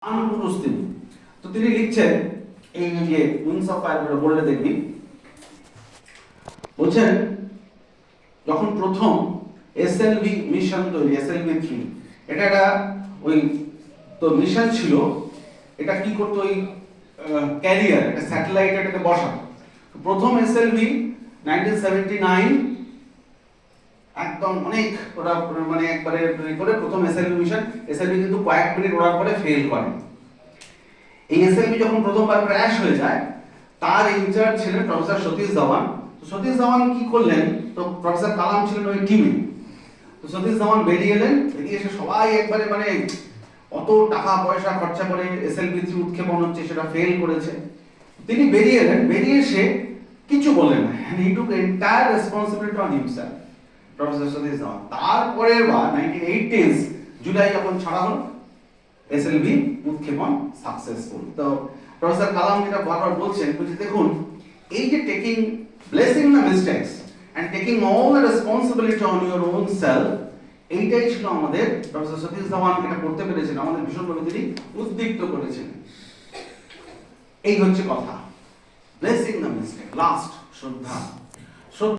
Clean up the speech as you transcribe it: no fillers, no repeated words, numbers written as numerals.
আনপুরুস্তিন। তো তিনি লিখছেন এই যে উইংস অফ ফায়ার বললে দেখবি বলছেন যখন প্রথম এসএলভি মিশন তৈরি এসএলভি 3 এটা একটা ওই তো মিশন ছিল। এটা কি করতো ওই ক্যারিয়ার একটা স্যাটেলাইট এটাকে বসাতো। প্রথম এসএলভি 1979 একদম অনেক ওরা মানে একবারে করে প্রথম এসএলভি মিশন। এসএলভি কিন্তু কয়েক মিনিট ওড়ার পরে ফেল করে। এই এসএলভি যখন প্রথমবার ক্র্যাশ হয়ে যায় তার ইনচার্জ ছিলেন প্রফেসর সতীশ ধাওয়ান। তো সতীশ ধাওয়ান কি করলেন, তো প্রফেসর কালাম ছিলেন ওই টিমে। তো সতীশ ধাওয়ান বেরিয়ে এলেন, বেরিয়ে এসে সবাই একবারে মানে অত টাকা পয়সা খরচা করে এসএলভি 3 উৎক্ষেপণ হচ্ছে সেটা ফেল করেছে। তিনি বেরিয়ে এলেন, বেরিয়ে এসে কিছু বললেন না, he took entire responsibility on himself professor Satish Dhawan. তারপরের বার 1980s জুলাই যখন ছাড়া হলো এসএলভি উৎক্ষেপণ সাকসেসফুল। তো প্রফেসর কালাম যেটা বারবার বলছেন বলছে দেখুন এই যে taking blessing the mistakes and taking all the responsibility on your own self, এইটাই ছিল আমাদের প্রফেসর সতীশ ধাওয়ান এটা করতে পেরেছেন, আমাদের ভীষণভাবে তিনি উদ্দীপ্ত করেছেন। এই হচ্ছে কথা, ব্লেসিং দ্য মিস্টেক। লাস্ট শ্রদ্ধা।